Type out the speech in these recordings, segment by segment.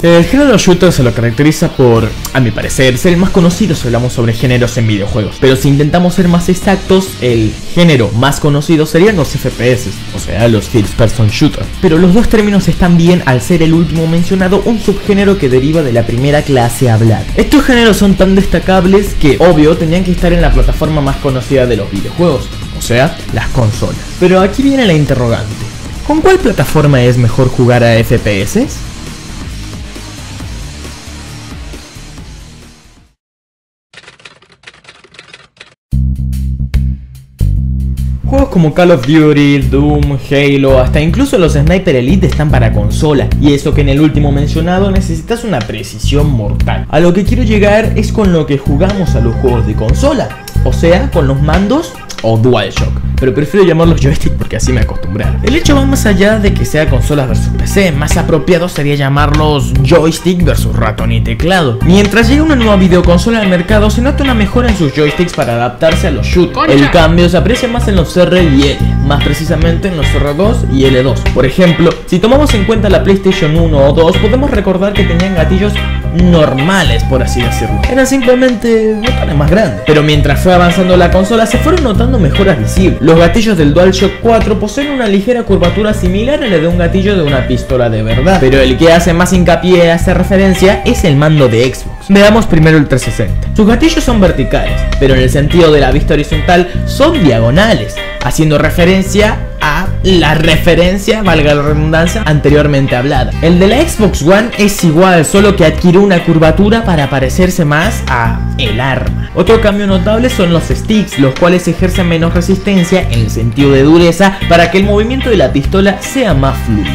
El género shooter se lo caracteriza por, a mi parecer, ser el más conocido si hablamos sobre géneros en videojuegos. Pero si intentamos ser más exactos, el género más conocido serían los FPS, o sea, los First Person Shooter. Pero los dos términos están bien al ser el último mencionado un subgénero que deriva de la primera clase hablada. Estos géneros son tan destacables que, obvio, tenían que estar en la plataforma más conocida de los videojuegos, o sea, las consolas. Pero aquí viene la interrogante. ¿Con cuál plataforma es mejor jugar a FPS? Juegos como Call of Duty, Doom, Halo, hasta incluso los Sniper Elite están para consola, y eso que en el último mencionado necesitas una precisión mortal. A lo que quiero llegar es con lo que jugamos a los juegos de consola, o sea, con los mandos o DualShock, pero prefiero llamarlos joystick porque así me acostumbraron. El hecho va más allá de que sea consolas versus PC, más apropiado sería llamarlos joystick versus ratón y teclado. Mientras llega una nueva videoconsola al mercado, se nota una mejora en sus joysticks para adaptarse a los shooters. El cambio se aprecia más en los R y L, más precisamente en los R2 y L2. Por ejemplo, si tomamos en cuenta la PlayStation 1 o 2, podemos recordar que tenían gatillos normales, por así decirlo. Eran simplemente botones más grandes. Pero mientras fue avanzando la consola, se fueron notando mejoras visibles. Los gatillos del DualShock 4 poseen una ligera curvatura similar a la de un gatillo de una pistola de verdad, pero el que hace más hincapié a esta referencia es el mando de Xbox. Veamos primero el 360. Sus gatillos son verticales, pero en el sentido de la vista horizontal son diagonales, haciendo referencia a la referencia, valga la redundancia, anteriormente hablada. El de la Xbox One es igual, solo que adquirió una curvatura para parecerse más a el arma. Otro cambio notable son los sticks, los cuales ejercen menos resistencia en el sentido de dureza para que el movimiento de la pistola sea más fluido.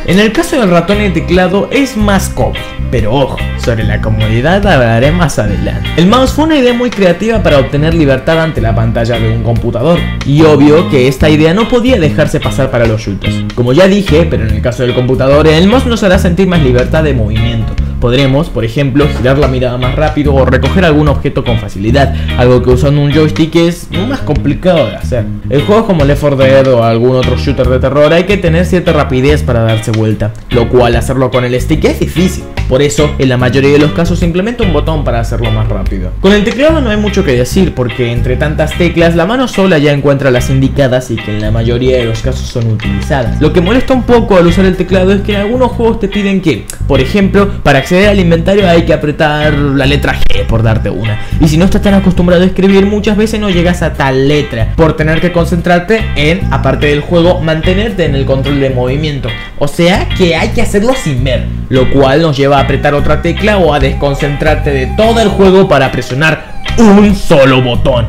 En el caso del ratón y teclado es más cómodo, pero ojo, sobre la comodidad hablaré más adelante. El mouse fue una idea muy creativa para obtener libertad ante la pantalla de un computador, y obvio que esta idea no podía dejarse pasar para los shooters. Como ya dije, pero en el caso del computador, el mouse nos hará sentir más libertad de movimiento. Podremos, por ejemplo, girar la mirada más rápido o recoger algún objeto con facilidad, algo que usando un joystick es más complicado de hacer. En juegos como Left 4 Dead o algún otro shooter de terror hay que tener cierta rapidez para darse vuelta, lo cual hacerlo con el stick es difícil. Por eso, en la mayoría de los casos se implementa un botón para hacerlo más rápido. Con el teclado no hay mucho que decir, porque entre tantas teclas la mano sola ya encuentra las indicadas y que en la mayoría de los casos son utilizadas. Lo que molesta un poco al usar el teclado es que en algunos juegos te piden que, por ejemplo, para acceder al inventario hay que apretar la letra G, por darte una. Y si no estás tan acostumbrado a escribir, muchas veces no llegas a tal letra, por tener que concentrarte en, aparte del juego, mantenerte en el control de movimiento. O sea que hay que hacerlo sin ver, lo cual nos lleva a apretar otra tecla o a desconcentrarte de todo el juego para presionar un solo botón.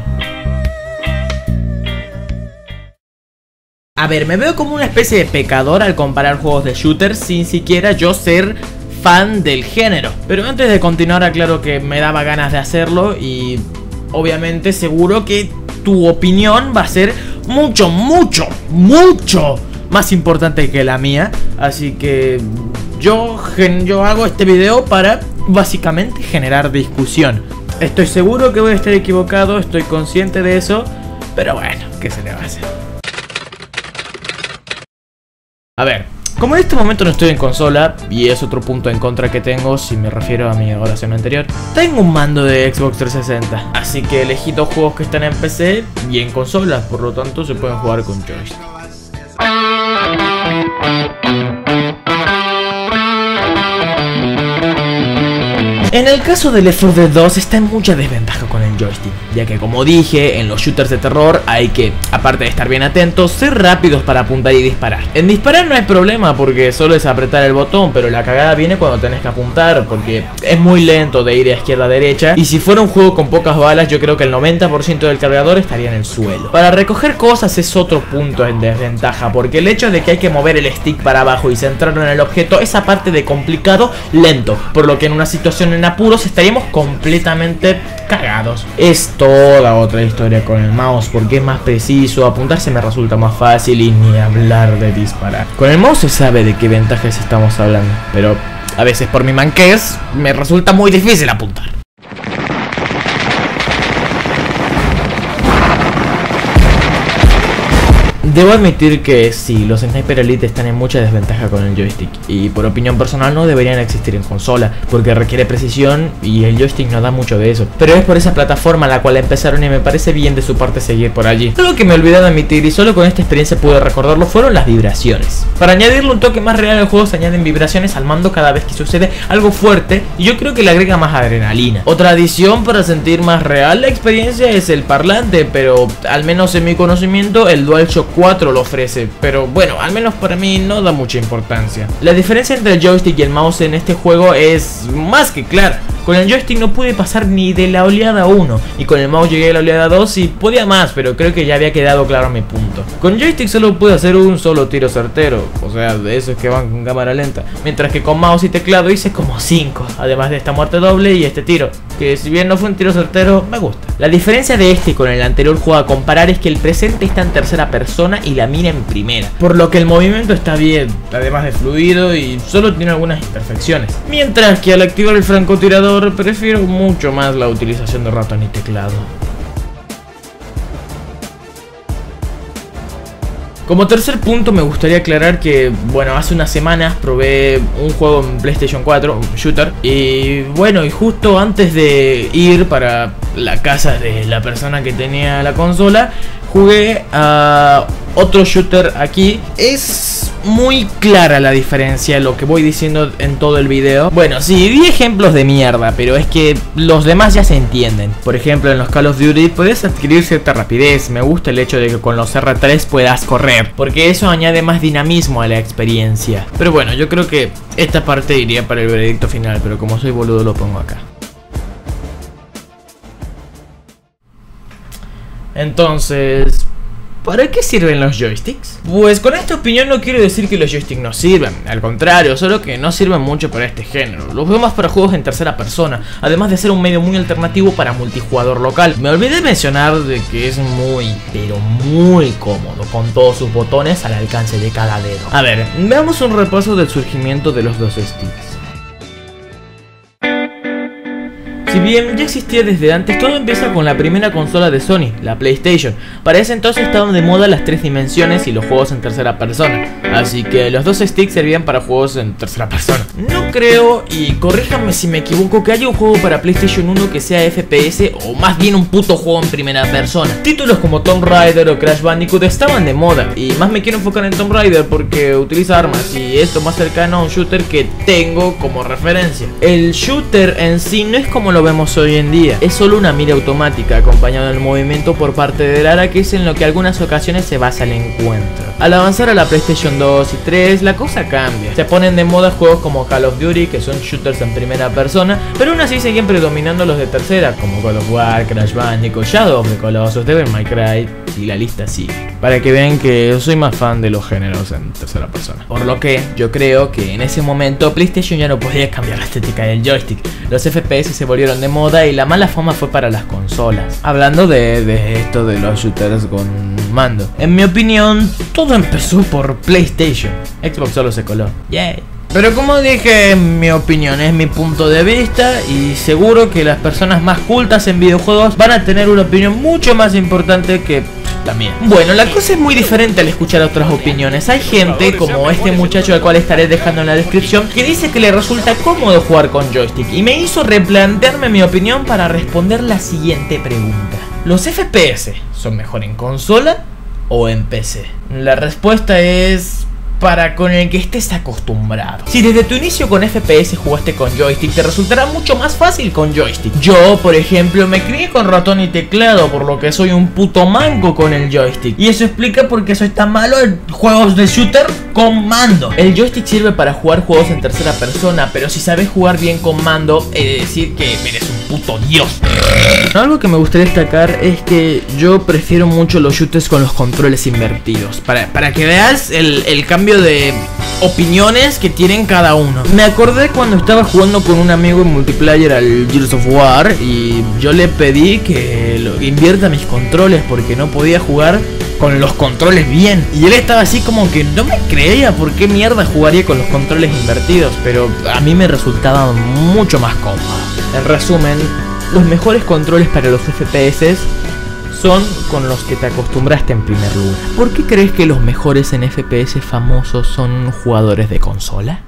A ver, me veo como una especie de pecador al comparar juegos de shooter sin siquiera yo ser fan del género. Pero antes de continuar aclaro que me daba ganas de hacerlo y obviamente seguro que tu opinión va a ser mucho más importante que la mía. Así que yo hago este video para básicamente generar discusión. Estoy seguro que voy a estar equivocado, estoy consciente de eso, pero bueno, ¿qué se le va a hacer? A ver, como en este momento no estoy en consola, y es otro punto en contra que tengo si me refiero a mi oración anterior, tengo un mando de Xbox 360, así que elegí dos juegos que están en PC y en consolas, por lo tanto se pueden jugar con joystick. En el caso de Left 4 Dead 2 está en mucha desventaja con el joystick, ya que como dije, en los shooters de terror hay que, aparte de estar bien atentos, ser rápidos para apuntar y disparar. En disparar no hay problema porque solo es apretar el botón, pero la cagada viene cuando tenés que apuntar porque es muy lento de ir de izquierda a derecha, y si fuera un juego con pocas balas yo creo que el 90% del cargador estaría en el suelo. Para recoger cosas es otro punto en desventaja, porque el hecho de que hay que mover el stick para abajo y centrarlo en el objeto es aparte de complicado, lento, por lo que en una situación en apuros estaríamos completamente cagados. Es toda otra historia con el mouse porque es más preciso, apuntar se me resulta más fácil y ni hablar de disparar. Con el mouse se sabe de qué ventajas estamos hablando, pero a veces por mi manquez me resulta muy difícil apuntar. Debo admitir que sí, los Sniper Elite están en mucha desventaja con el joystick y por opinión personal no deberían existir en consola porque requiere precisión y el joystick no da mucho de eso. Pero es por esa plataforma a la cual empezaron y me parece bien de su parte seguir por allí. Algo que me olvidé de admitir y solo con esta experiencia pude recordarlo fueron las vibraciones. Para añadirle un toque más real al juego se añaden vibraciones al mando cada vez que sucede algo fuerte y yo creo que le agrega más adrenalina. Otra adición para sentir más real la experiencia es el parlante, pero al menos en mi conocimiento el DualShock 4 lo ofrece, pero bueno, al menos para mí no da mucha importancia. La diferencia entre el joystick y el mouse en este juego es más que clara. Con el joystick no pude pasar ni de la oleada 1 y con el mouse llegué a la oleada 2 y podía más, pero creo que ya había quedado claro mi punto. Con joystick solo pude hacer un solo tiro certero, o sea, de esos que van con cámara lenta, mientras que con mouse y teclado hice como 5, además de esta muerte doble y este tiro, que si bien no fue un tiro certero, me gusta. La diferencia de este con el anterior juego a comparar es que el presente está en tercera persona y la mira en primera, por lo que el movimiento está bien, además de fluido y solo tiene algunas imperfecciones, mientras que al activar el francotirador prefiero mucho más la utilización de ratón y teclado. Como tercer punto me gustaría aclarar que, bueno, hace unas semanas probé un juego en PlayStation 4, un shooter, y bueno, y justo antes de ir para la casa de la persona que tenía la consola, jugué a otro shooter aquí. Es muy clara la diferencia, lo que voy diciendo en todo el video. Bueno, sí, di ejemplos de mierda, pero es que los demás ya se entienden. Por ejemplo, en los Call of Duty puedes adquirir cierta rapidez. Me gusta el hecho de que con los R3 puedas correr, porque eso añade más dinamismo a la experiencia. Pero bueno, yo creo que esta parte iría para el veredicto final, pero como soy boludo lo pongo acá. Entonces, ¿para qué sirven los joysticks? Pues con esta opinión no quiero decir que los joysticks no sirven, al contrario, solo que no sirven mucho para este género. Los veo más para juegos en tercera persona, además de ser un medio muy alternativo para multijugador local. Me olvidé mencionar de que es muy, pero muy cómodo, con todos sus botones al alcance de cada dedo. A ver, veamos un repaso del surgimiento de los dos sticks. Si bien ya existía desde antes, todo empieza con la primera consola de Sony, la PlayStation. Para ese entonces estaban de moda las 3 dimensiones y los juegos en tercera persona, así que los dos sticks servían para juegos en tercera persona. No creo, y corríjanme si me equivoco, que haya un juego para PlayStation 1 que sea FPS o más bien un puto juego en primera persona. Títulos como Tomb Raider o Crash Bandicoot estaban de moda, y más me quiero enfocar en Tomb Raider porque utiliza armas y es lo más cercano a un shooter que tengo como referencia. El shooter en sí no es como lo vemos hoy en día, es solo una mira automática acompañado del movimiento por parte de Lara, que es en lo que algunas ocasiones se basa el encuentro. Al avanzar a la PlayStation 2 y 3 la cosa cambia, se ponen de moda juegos como Call of Duty, que son shooters en primera persona, pero aún así siguen predominando los de tercera, como God of War, Crash Bandicoot, Shadow of the Colossus, Devil May Cry, y la lista sigue, para que vean que soy más fan de los géneros en tercera persona. Por lo que yo creo que en ese momento PlayStation ya no podía cambiar la estética del joystick, los FPS se volvieron de moda y la mala fama fue para las consolas. Hablando de esto de los shooters con mando, en mi opinión todo empezó por PlayStation, Xbox solo se coló. Yay. Pero como dije, mi opinión es mi punto de vista y seguro que las personas más cultas en videojuegos van a tener una opinión mucho más importante que la mía. Bueno, la cosa es muy diferente al escuchar otras opiniones. Hay gente como este muchacho al cual estaré dejando en la descripción que dice que le resulta cómodo jugar con joystick y me hizo replantearme mi opinión para responder la siguiente pregunta: ¿los FPS son mejor en consola o en PC? La respuesta es: para con el que estés acostumbrado. Si desde tu inicio con FPS jugaste con joystick, te resultará mucho más fácil con joystick. Yo, por ejemplo, me crié con ratón y teclado, por lo que soy un puto manco con el joystick. Y eso explica por qué soy tan malo en juegos de shooter con mando. El joystick sirve para jugar juegos en tercera persona, pero si sabes jugar bien con mando, he de decir que eres un puto dios. Algo que me gustaría destacar es que yo prefiero mucho los shooters con los controles invertidos, para que veas el cambio de opiniones que tienen cada uno. Me acordé cuando estaba jugando con un amigo en multiplayer al Gears of War y yo le pedí que invierta mis controles porque no podía jugar con los controles bien, y él estaba así como que no me creía por qué mierda jugaría con los controles invertidos, pero a mí me resultaba mucho más cómodo. En resumen, los mejores controles para los FPS son con los que te acostumbraste en primer lugar. ¿Por qué crees que los mejores en FPS famosos son jugadores de consola?